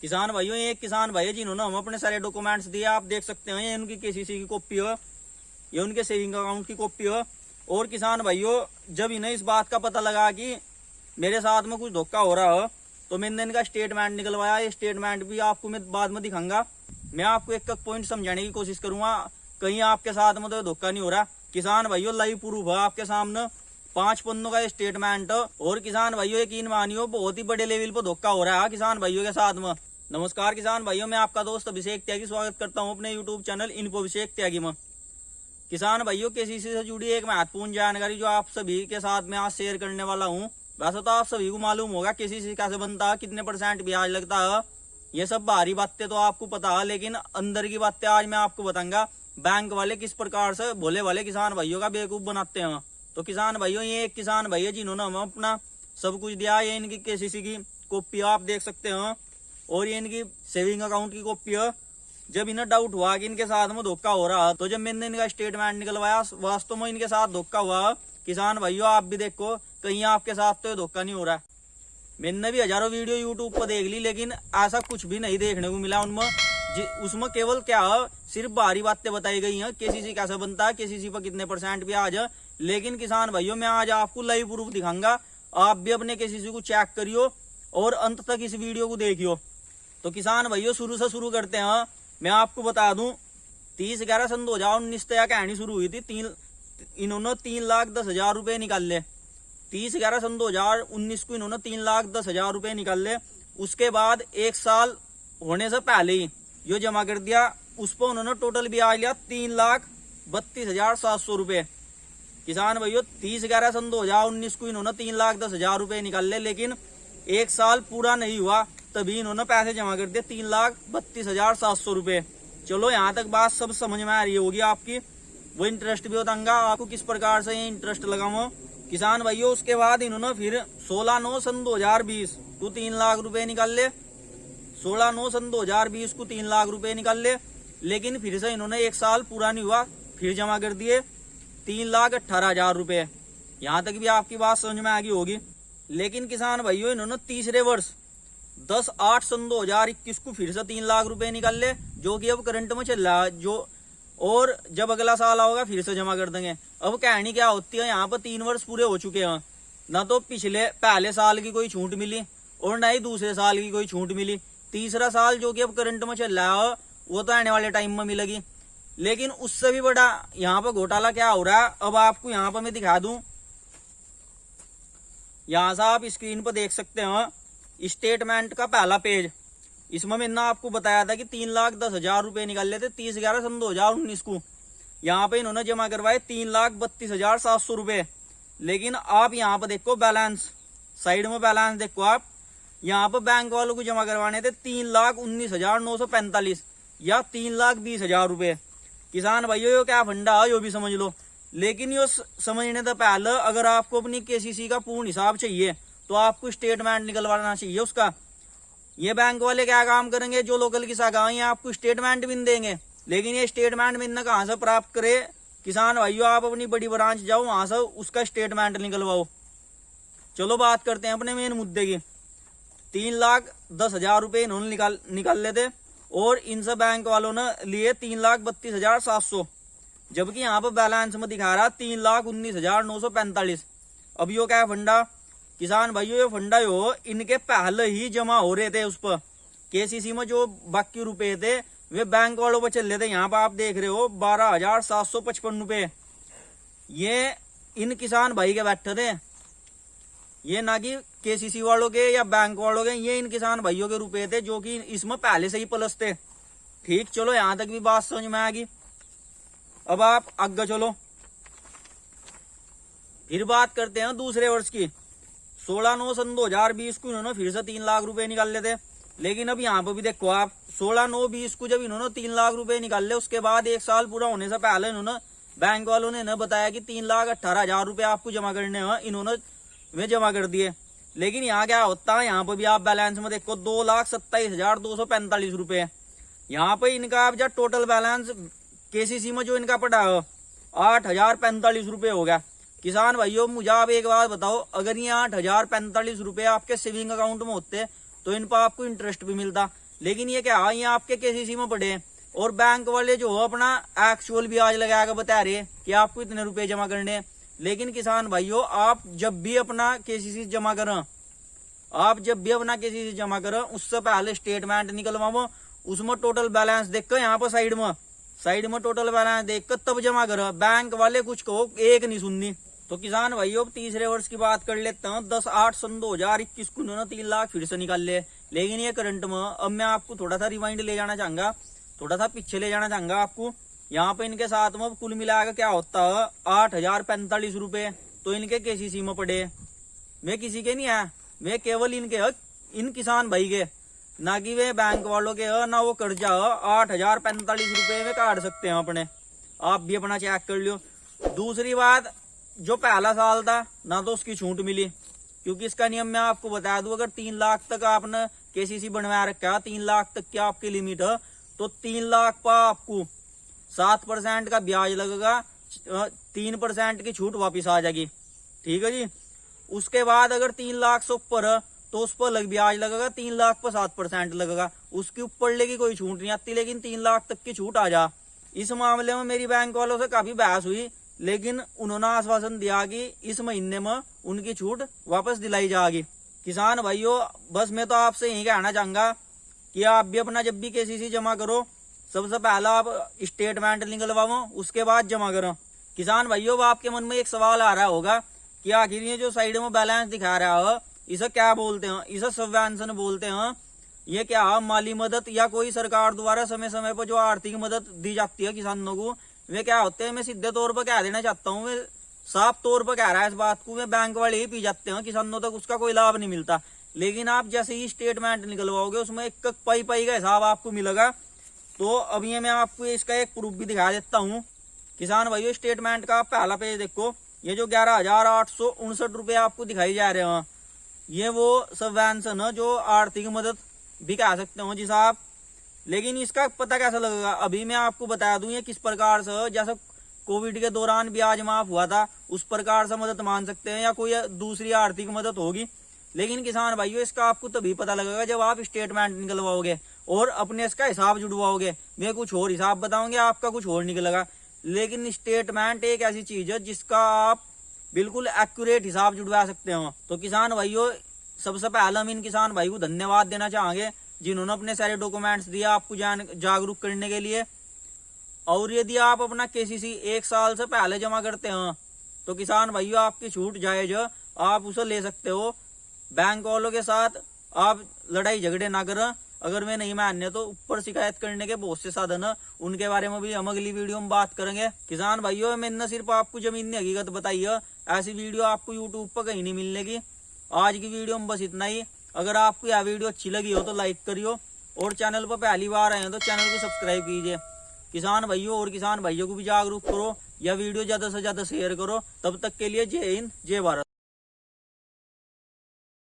किसान भाइयों, एक किसान भाई है जिन्होंने हम अपने सारे डॉक्यूमेंट्स दिए, आप देख सकते हैं। ये उनकी केसीसी की कॉपी हो, ये उनके सेविंग अकाउंट की कॉपी हो। और किसान भाइयों, जब इन्हें इस बात का पता लगा कि मेरे साथ में कुछ धोखा हो रहा हो, तो मैंने इनका स्टेटमेंट निकलवाया। ये स्टेटमेंट भी आपको मैं बाद में दिखाऊंगा। मैं आपको एक एक पॉइंट समझाने की कोशिश करूंगा, कहीं आपके साथ में तो धोखा नहीं हो रहा। किसान भाइयों, लाइव प्रूफ है आपके सामने, 5 पन्नों का स्टेटमेंट। और किसान भाइयों, यकीन मानियो, बहुत ही बड़े लेवल पर धोखा हो रहा है किसान भाइयों के साथ में। नमस्कार किसान भाइयों, मैं आपका दोस्त अभिषेक त्यागी स्वागत करता हूं अपने यूट्यूब चैनल इन्फो अभिषेक त्यागी में। किसान भाइयों, केसीसी से जुड़ी एक महत्वपूर्ण जानकारी जो आप सभी के साथ में आज शेयर करने वाला हूं। वैसे तो आप सभी को मालूम होगा केसीसी कैसे बनता है, कितने % ब्याज लगता है, ये सब बाहरी बातें तो आपको पता है, लेकिन अंदर की बातें आज मैं आपको बताऊंगा। बैंक वाले किस प्रकार से भोले वाले किसान भाइयों का बेवकूफ बनाते हैं। तो किसान भाइयों, ये एक किसान भाई है जिन्होंने हमें अपना सब कुछ दिया। ये इनकी केसीसी की कॉपी आप देख सकते हैं, और ये इनकी सेविंग अकाउंट की कॉपी है। जब इन्हें डाउट हुआ कि इनके साथ में धोखा हो रहा, तो जब मैंने इनका स्टेटमेंट निकलवाया, वास्तव में इनके साथ धोखा हुआ। किसान भाइयों, आप भी देखो, कहीं आपके साथ तो धोखा नहीं हो रहा। मैंने भी हजारों वीडियो यूट्यूब पर देख ली, लेकिन ऐसा कुछ भी नहीं देखने को मिला उनमें। उसमें केवल क्या है, सिर्फ बाहरी बातें बताई गई हैं, केसीसी कैसे बनता है, केसीसी पर कितने % ब्याज है। लेकिन किसान भाइयों, मैं आज आपको लाइव प्रूफ दिखाऊंगा। आप भी अपने केसीसी को चेक करियो और अंत तक इस वीडियो को देखियो। तो किसान भाइयों, शुरू से शुरू करते हैं। मैं आपको बता दूं, 30/11 सन 2019 तक कहानी शुरू हुई थी। इन्होंने 3,10,000 रुपए निकाल ले। 30/11 सन 2019 को इन्होंने 3,10,000 रुपए निकाल ले। उसके बाद 1 साल होने से पहले ही जो जमा कर दिया, उस पर उन्होंने टोटल ब्याज लिया 3,32,700 रुपए। किसान भाइयों, 30/11 सन 2019 को इन्होंने 3,10,000 रुपए निकाल ले, लेकिन 1 साल पूरा नहीं हुआ तभी इन्होंने पैसे जमा कर दिए 3,32,700 रुपए। चलो, यहाँ तक बात सब समझ में आ रही होगी आपकी। वो इंटरेस्ट भी बताऊंगा आपको किस प्रकार से ये इंटरेस्ट लगा हो। किसान भाइयों, उसके बाद इन्होंने फिर 16/9 सन 2020 को 3 लाख रुपए निकाल ले। 16/9 सन 2020 को 3 लाख रुपए निकाल ले, लेकिन फिर से इन्होंने 1 साल पूरा नहीं हुआ, फिर जमा कर दिए 3,18,000 रुपए। यहाँ तक भी आपकी बात समझ में आ गई होगी। लेकिन किसान भाइयों, इन्होंने तीसरे वर्ष 10/8 सन 2021 को फिर से 3 लाख रुपए निकाल ले, जो कि अब करंट में चल रहा है। और जब अगला साल आओगा फिर से जमा कर देंगे। अब कहानी क्या होती है, यहाँ पर 3 वर्ष पूरे हो चुके हैं, ना तो पहले साल की कोई छूट मिली और ना ही दूसरे साल की कोई छूट मिली। तीसरा साल जो कि अब करंट में चल रहा है, वो तो आने वाले टाइम में मिलेगी। लेकिन उससे भी बड़ा यहाँ पर घोटाला क्या हो रहा है, अब आपको यहाँ पर मैं दिखा दूं। यहाँ से आप स्क्रीन पर देख सकते हैं स्टेटमेंट का पहला पेज। इसमें मैंने आपको बताया था कि 3,10,000 रुपए निकाल लेते 30/11 सन 2019 को। यहाँ पे इन्होंने जमा करवाए 3,32,700 रुपए। लेकिन आप यहाँ पर देखो बैलेंस, साइड में बैलेंस देखो आप। यहाँ पर बैंक वालों को जमा करवाने थे 3,19,945 या 3,20,000 रुपए। किसान भाइयों, यो क्या फंडा है, यो भी समझ लो। लेकिन यो समझने से पहले अगर आपको अपनी केसीसी का पूर्ण हिसाब चाहिए, तो आपको स्टेटमेंट निकलवाना चाहिए उसका। ये बैंक वाले क्या काम करेंगे, जो लोकल की शाखाएं हैं आपको स्टेटमेंट भी देंगे, लेकिन ये स्टेटमेंट भी इन्हें कहां से प्राप्त करे। किसान भाइयों, आप अपनी बड़ी ब्रांच जाओ, वहां से उसका स्टेटमेंट निकलवाओ। चलो बात करते हैं अपने मेन मुद्दे की। 3,10,000 रुपए इन्होंने निकाल लेते, और इनसे बैंक वालों ने लिए 3,32,700, जबकि यहाँ पर बैलेंस में दिखा रहा 3,19,945। अब यो क्या फंडा किसान भाइयों, ये फंडा हो इनके पहले ही जमा हो रहे थे उस पर। केसीसी में जो बाकी रुपए थे वे बैंक वालों पर चल रहे थे। यहाँ पर आप देख रहे हो 12,755 रुपए ये इन किसान भाई के बैठे थे, ये ना कि केसीसी वालों के या बैंक वालों के। ये इन किसान भाइयों के रुपए थे, जो कि इसमें पहले से ही प्लस थे। ठीक, चलो यहाँ तक भी बात समझ में आ गई। अब आप आगे चलो, फिर बात करते हैं दूसरे वर्ष की। 16/9 सन 2020 को इन्होंने फिर से 3 लाख रुपए निकाल लेते। लेकिन अब यहाँ पर भी देखो आप, 16/9/20 को जब इन्होंने 3 लाख रुपए निकाल ले, उसके बाद 1 साल पूरा होने से पहले इन्होंने बैंक वालों ने बताया कि 3,18,000 रुपए आपको जमा करने हैं, इन्होंने वे जमा कर दिए। लेकिन यहाँ क्या होता है, यहाँ पर भी आप बैलेंस में देखो 2,27,245 रुपए। यहाँ पे इनका अब जब टोटल बैलेंस केसीसी में जो इनका पड़ा है 8,045 रुपए हो गया। किसान भाइयों, मुझे आप एक बात बताओ, अगर ये 8,045 रुपए आपके सेविंग अकाउंट में होते तो इन पर आपको इंटरेस्ट भी मिलता। लेकिन ये क्या है, ये आपके केसीसी में पड़े हैं और बैंक वाले जो है अपना एक्चुअल ब्याज लगाकर बता रहे हैं कि आपको इतने रुपए जमा करने हैं। लेकिन किसान भाइयों, आप जब भी अपना केसीसी जमा करें, उससे पहले स्टेटमेंट निकलवाओ, उसमें टोटल बैलेंस देखकर, यहाँ पर साइड में टोटल बैलेंस देखकर तब जमा करो। बैंक वाले कुछ कहो एक नहीं सुननी। तो किसान भाइयों, अब तीसरे वर्ष की बात कर लेते हैं। 10/8/2021 को उन्होंने 3 लाख फिर से निकाल लिए। लेकिन ये करंट में, अब मैं आपको थोड़ा सा रिवाइंड ले जाना चाहूंगा, थोड़ा सा पीछे ले जाना चाहूंगा आपको। यहाँ पे इनके साथ में कुल मिलाकर क्या होता है, 8,045 रुपए तो इनके केसीसी में पड़े। मैं किसी के नहीं है, मैं केवल इनके इन किसान भाई के, ना कि वे बैंक वालों के है, ना वो कर्जा है। 8,045 रुपए में काट सकते हैं अपने, आप भी अपना चेक कर लियो। दूसरी बात, जो पहला साल था ना तो उसकी छूट मिली, क्योंकि इसका नियम मैं आपको बता दूं, अगर 3 लाख तक आपने केसीसी बनवा रखा है, 3 लाख तक की आपकी लिमिट है, तो 3 लाख पर आपको 7% का ब्याज लगेगा, 3% की छूट वापिस आ जाएगी। ठीक है जी। उसके बाद अगर 3 लाख से ऊपर है तो उस पर ब्याज लगेगा, 3 लाख पर 7% लगेगा, उसके ऊपर लेगी कोई छूट नहीं आती, लेकिन 3 लाख तक की छूट आ जा। इस मामले में मेरी बैंक वालों से काफी बहस हुई, लेकिन उन्होंने आश्वासन दिया कि इस महीने में उनकी छूट वापस दिलाई जाएगी। किसान भाइयों, बस मैं तो आपसे यही कहना चाहूंगा कि आप भी अपना जब भी केसीसी जमा करो, सबसे पहला आप स्टेटमेंट निकलवाओ, उसके बाद जमा करो। किसान भाइयों, अब आपके मन में एक सवाल आ रहा होगा कि आखिर ये जो साइड में बैलेंस दिखा रहा है, इसे क्या बोलते हैं? इसे सबवेंशन बोलते हैं। ये क्या है, माली मदद या कोई सरकार द्वारा समय समय पर जो आर्थिक मदद दी जाती है किसानों को, वे क्या होते हैं? मैं सीधे तौर पर कह देना चाहता हूँ, मैं साफ तौर पर कह रहा है इस बात को, वे बैंक वाले ही पी जाते हैं, किसानों तक उसका कोई लाभ नहीं मिलता। लेकिन आप जैसे ही स्टेटमेंट निकलवाओगे, उसमें एक पाई का हिसाब आपको मिलेगा। तो अब ये मैं आपको इसका एक प्रूफ भी दिखा देता हूँ। किसान भाइयों, स्टेटमेंट का पहला पेज देखो, ये जो 11,859 रुपए आपको दिखाई जा रहे हैं, ये वो सबवेंशन है, जो आर्थिक मदद भी कह सकते हो जी साहब। लेकिन इसका पता कैसे लगेगा? अभी मैं आपको बता दूं ये किस प्रकार से, जैसे कोविड के दौरान ब्याज माफ हुआ था, उस प्रकार से मदद मान सकते हैं, या कोई दूसरी आर्थिक मदद होगी। लेकिन किसान भाइयों, इसका आपको तभी पता लगेगा जब आप स्टेटमेंट निकलवाओगे और अपने इसका हिसाब जुड़वाओगे। मैं कुछ और हिसाब बताऊंगे, आपका कुछ और निकलेगा। लेकिन स्टेटमेंट एक ऐसी चीज है जिसका आप बिल्कुल एक्यूरेट हिसाब जुड़वा सकते हो। तो किसान भाइयों, सबसे पहले हम इन किसान भाई को धन्यवाद देना चाहेंगे जिन्होंने अपने सारे डॉक्यूमेंट्स दिए आपको जागरूक करने के लिए। और यदि आप अपना केसीसी 1 साल से पहले जमा करते हैं तो किसान भाइयों, आपकी छूट जायज है, आप उसे ले सकते हो। बैंक वालों के साथ आप लड़ाई झगड़े ना करें। अगर मैं नहीं मान्य तो ऊपर शिकायत करने के बहुत से साधन है, उनके बारे में भी हम अगली वीडियो में बात करेंगे। किसान भाइयों, मैंने सिर्फ आपको जमीनी हकीकत बताई है, ऐसी वीडियो आपको यूट्यूब पर कहीं नहीं मिलेगी। आज की वीडियो में बस इतना ही। अगर आपको यह वीडियो अच्छी लगी हो तो लाइक करियो, और चैनल पर पहली बार आए हैं तो चैनल को सब्सक्राइब कीजिए। किसान भाइयों और किसान भाइयों को भी जागरूक करो, यह वीडियो ज्यादा से ज्यादा शेयर करो। तब तक के लिए जय हिंद, जय भारत।